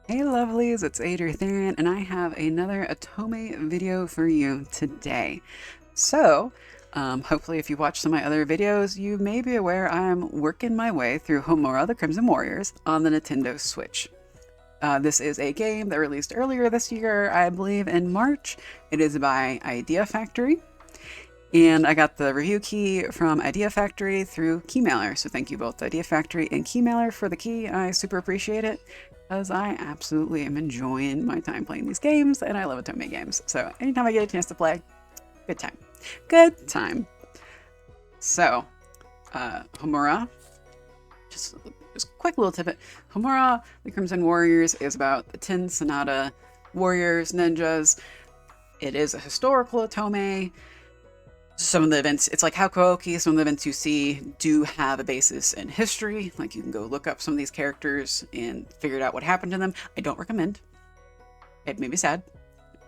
Hey lovelies, it's Adrian, and I have another Otome video for you today. So, hopefully if you watched some of my other videos, you may be aware I'm working my way through Homura the Crimson Warriors on the Nintendo Switch. This is a game that released earlier this year, I believe in March. It is by Idea Factory, and I got the review key from Idea Factory through Keymailer. So thank you both Idea Factory and Keymailer for the key. I super appreciate it because I absolutely am enjoying my time playing these games and I love Otome games. So anytime I get a chance to play, good time. Good time. So, Homura, just a quick little tidbit. Homura, the Crimson Warriors, is about the 10 Sonata warriors, ninjas. It is a historical Otome. Some of the events, it's like Hakuoki, some of the events you see do have a basis in history. Like you can go look up some of these characters and figure out what happened to them. I don't recommend. It made me sad.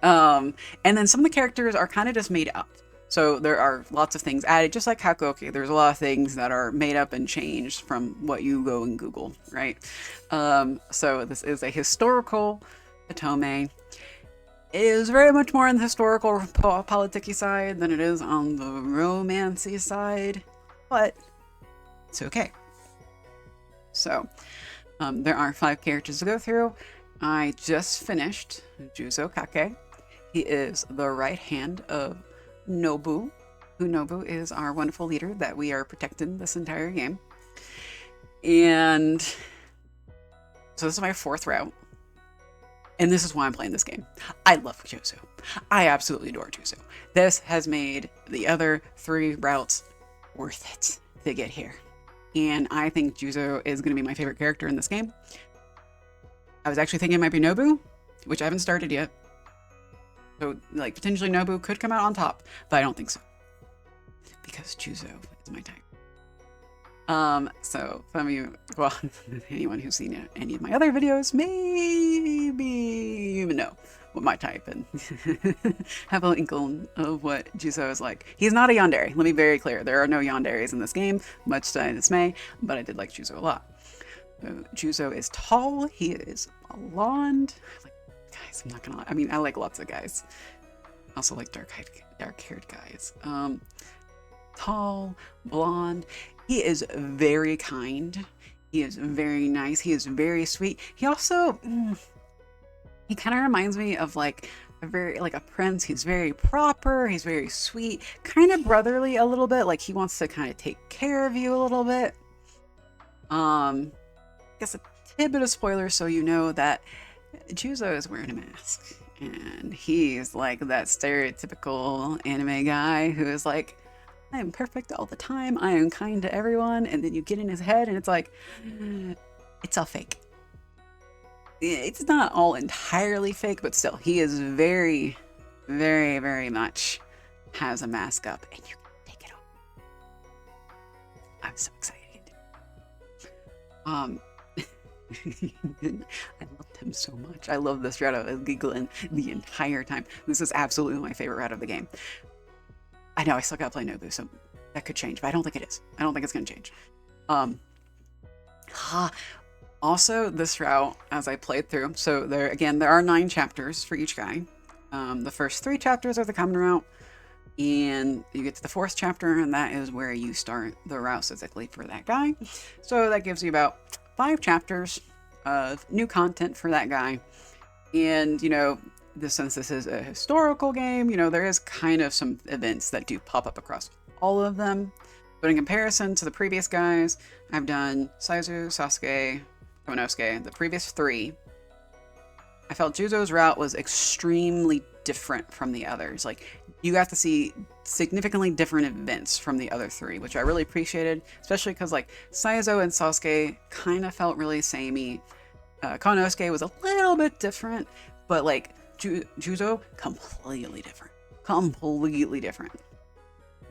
And then some of the characters are kind of just made up. So there are lots of things added, just like Hakuoki. There's a lot of things that are made up and changed from what you go and Google, right? So this is a historical Otome. It is very much more on the historical politicky side than it is on the romancy side, but it's okay. So, there are 5 characters to go through. I just finished Juzo Kakei. He is the right hand of Nobu, who Nobu is our wonderful leader that we are protecting this entire game. And so this is my 4th route. And this is why I'm playing this game. I love Juzo. I absolutely adore Juzo. This has made the other 3 routes worth it to get here. And I think Juzo is going to be my favorite character in this game. I was actually thinking it might be Nobu, which I haven't started yet. So, like, potentially Nobu could come out on top, but I don't think so. Because Juzo is my type. So some of you, well, anyone who's seen any of my other videos maybe even know what my type and have a inkling of what Juzo is like. He's not a yandere. Let me be very clear. There are no yanderes in this game, much to my dismay, but I did like Juzo a lot. So Juzo is tall. He is blonde. Like, guys, I'm not gonna lie. I mean, I like lots of guys. I also like dark-haired guys. Tall, blonde. He is very kind. He is very nice. He is very sweet. He also, he kind of reminds me of like a prince. He's very proper. He's very sweet, kind of brotherly a little bit. Like he wants to kind of take care of you a little bit. I guess a tidbit of spoiler so you know that Juzo is wearing a mask. And he's like that stereotypical anime guy who is like, I am perfect all the time. I am kind to everyone. And then you get in his head and it's like, it's all fake. It's not all entirely fake, but still, he is very, very, very much has a mask up and you can take it off. I'm so excited. I loved him so much. I love this route. I was giggling the entire time. This is absolutely my favorite route of the game. I know I still gotta play Nobu, so that could change, but I don't think it is. I don't think it's gonna change. Also, this route, as I played through, so there are 9 chapters for each guy. The first 3 chapters are the common route, and you get to the 4th chapter, and that is where you start the route specifically for that guy. So that gives you about 5 chapters of new content for that guy. And, you know, since this is a historical game, you know, there is kind of some events that do pop up across all of them. But in comparison to the previous guys, I've done Saizu, Sasuke, Konosuke, the previous 3. I felt Juzo's route was extremely different from the others. Like, you got to see significantly different events from the other 3, which I really appreciated, especially because, like, Saizo and Sasuke kind of felt really samey. Konosuke was a little bit different, but, like, Juzo, completely different,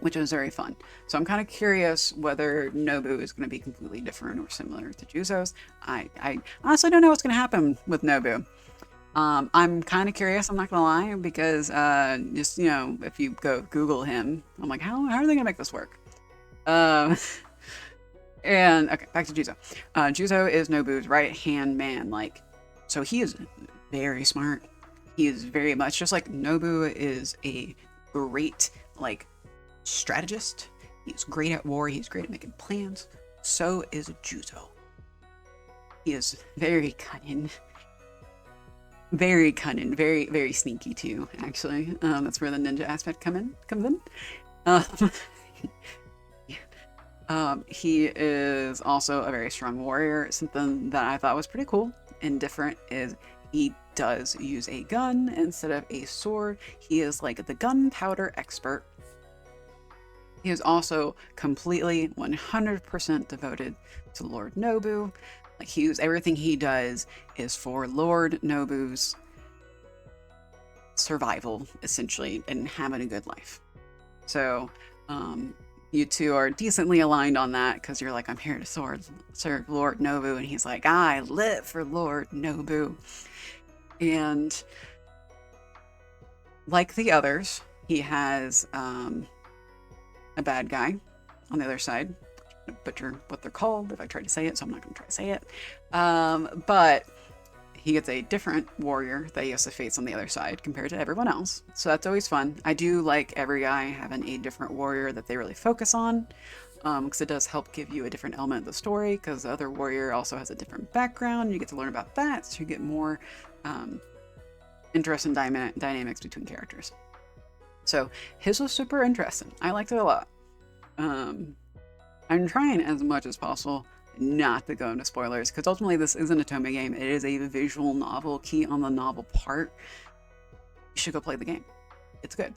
which was very fun. So I'm kind of curious whether Nobu is going to be completely different or similar to Juzo's. I honestly don't know what's going to happen with Nobu. I'm kind of curious, I'm not going to lie, because just, you know, if you go Google him, I'm like, how are they going to make this work? And, okay, back to Juzo. Juzo is Nobu's right-hand man, like, So he is very smart. He is very much just like Nobu is a great like strategist. He's great at war. He's great at making plans. So is Juzo. He is very cunning. Very cunning. Very, very sneaky too, actually. That's where the ninja aspect comes in. Um, he is also a very strong warrior. Something that I thought was pretty cool and different is he does use a gun instead of a sword. He is like the gunpowder expert. He is also completely 100% devoted to Lord Nobu. Like everything he does is for Lord Nobu's survival, essentially, and having a good life. So, you two are decently aligned on that because you're like, I'm here to serve Lord Nobu, and he's like, I live for Lord Nobu. And like the others, he has a bad guy on the other side. I'm gonna butcher what they're called if I try to say it, so I'm not going to try to say it. But he gets a different warrior that he has to face on the other side compared to everyone else. So that's always fun. I do like every guy having a different warrior that they really focus on, because it does help give you a different element of the story, because the other warrior also has a different background. You get to learn about that, so you get more interesting dynamics between characters. So his was super interesting. I liked it a lot. I'm trying as much as possible not to go into spoilers, because ultimately this isn't a Otome game. It is a visual novel. Key on the novel part. You should go play the game. It's good.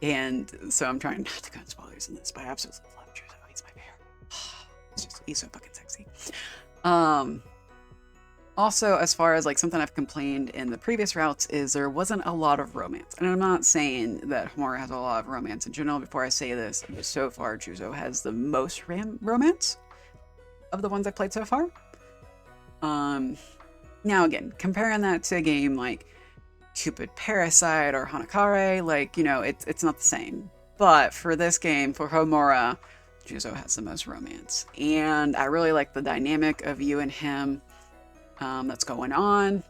And so I'm trying not to go into spoilers in this, but I absolutely love Juzo. He's my favorite. He's so fucking sexy. Also, as far as like something I've complained in the previous routes is there wasn't a lot of romance. And I'm not saying that Homura has a lot of romance in general. Before I say this, so far Juzo has the most romance of the ones I've played so far. Now again, comparing that to a game like Cupid Parasite or Hanakare, like, you know, it's not the same. But for this game, for Homura, Juzo has the most romance. And I really like the dynamic of you and him that's going on.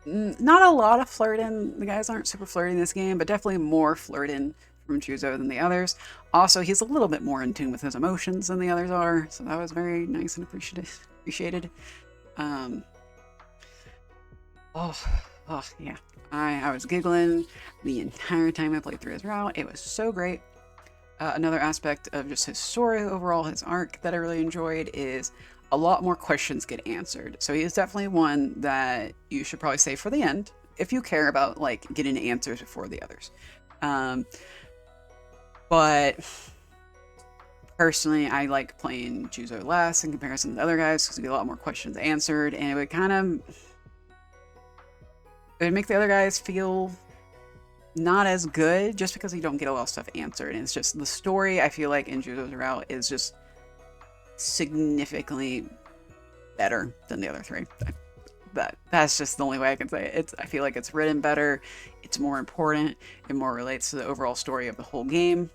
Not a lot of flirting. The guys aren't super flirty in this game, but definitely more flirting from Juzo than the others. Also, he's a little bit more in tune with his emotions than the others are, so that was very nice and appreciated. Yeah. I was giggling the entire time I played through his route. It was so great. Another aspect of just his story overall, his arc that I really enjoyed is a lot more questions get answered. So he is definitely one that you should probably save for the end if you care about like getting answers before the others. But personally, I like playing Juzo less in comparison to the other guys because we get a lot more questions answered, and it would make the other guys feel not as good just because you don't get a lot of stuff answered. And it's just the story, I feel like, in Juzo's route is just significantly better than the other three. That's just the only way I can say it. I feel like it's written better, it's more important, it more relates to the overall story of the whole game.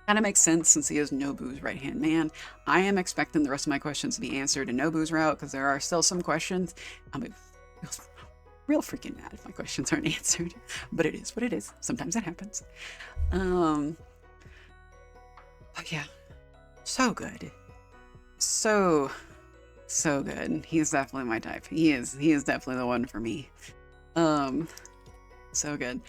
Kind of makes sense since he is Nobu's right-hand man. I am expecting the rest of my questions to be answered in Nobu's route because there are still some questions. I'm real freaking mad if my questions aren't answered, but it is what it is. Sometimes it happens. But yeah, so good. So good. He's definitely my type. He is definitely the one for me. So good.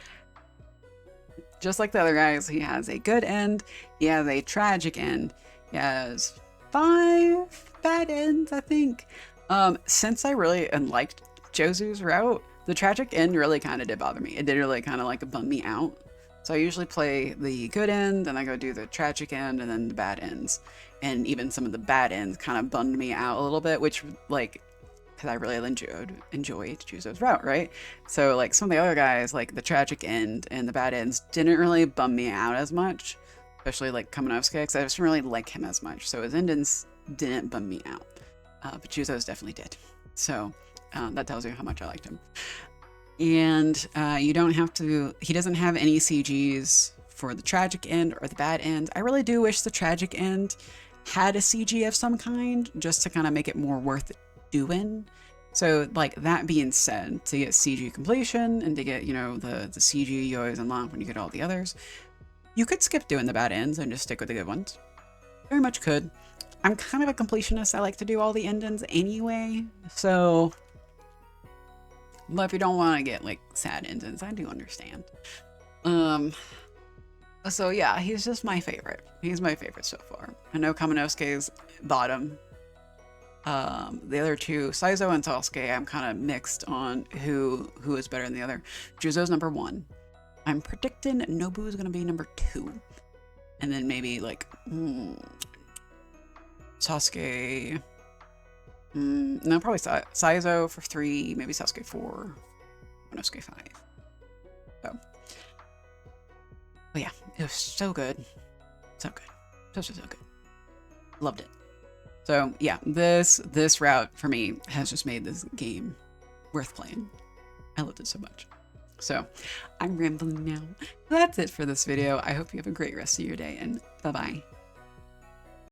Just like the other guys, he has a good end. He has a tragic end. He has 5 bad ends, I think. Since I really liked Jozu's route, the tragic end really kind of did bother me. It did really kind of like bum me out. So I usually play the good end, and I go do the tragic end, and then the bad ends. And even some of the bad ends kind of bummed me out a little bit, which, like, because I really enjoyed Juzo's route, right? So, like, some of the other guys, like, the tragic end and the bad ends didn't really bum me out as much, especially, like, Keymailer, because I just didn't really like him as much. So his endings didn't bum me out, but Juzo's definitely did. So that tells you how much I liked him. And you don't have to, he doesn't have any CGs for the tragic end or the bad end. I really do wish the tragic end had a CG of some kind, just to kind of make it more worth doing. So like that being said, to get CG completion and to get, you know, the CG you always unlock when you get all the others, you could skip doing the bad ends and just stick with the good ones. Very much could. I'm kind of a completionist. I like to do all the endings anyway. So, but if you don't want to get like sad endings, I do understand. So yeah, he's just my favorite. He's my favorite so far. I know Kaminosuke's bottom. The other two, Saizo and Sasuke, I'm kind of mixed on who is better than the other. Juzo's number 1. I'm predicting Nobu is gonna be number 2, and then maybe like Sasuke. No, probably Saizo for 3, maybe Sasuke 4, Konosuke 5. So, but yeah, it was so good, so good, so good. Loved it. So yeah, this route for me has just made this game worth playing. I loved it so much. So I'm rambling now. That's it for this video. I hope you have a great rest of your day, and bye-bye.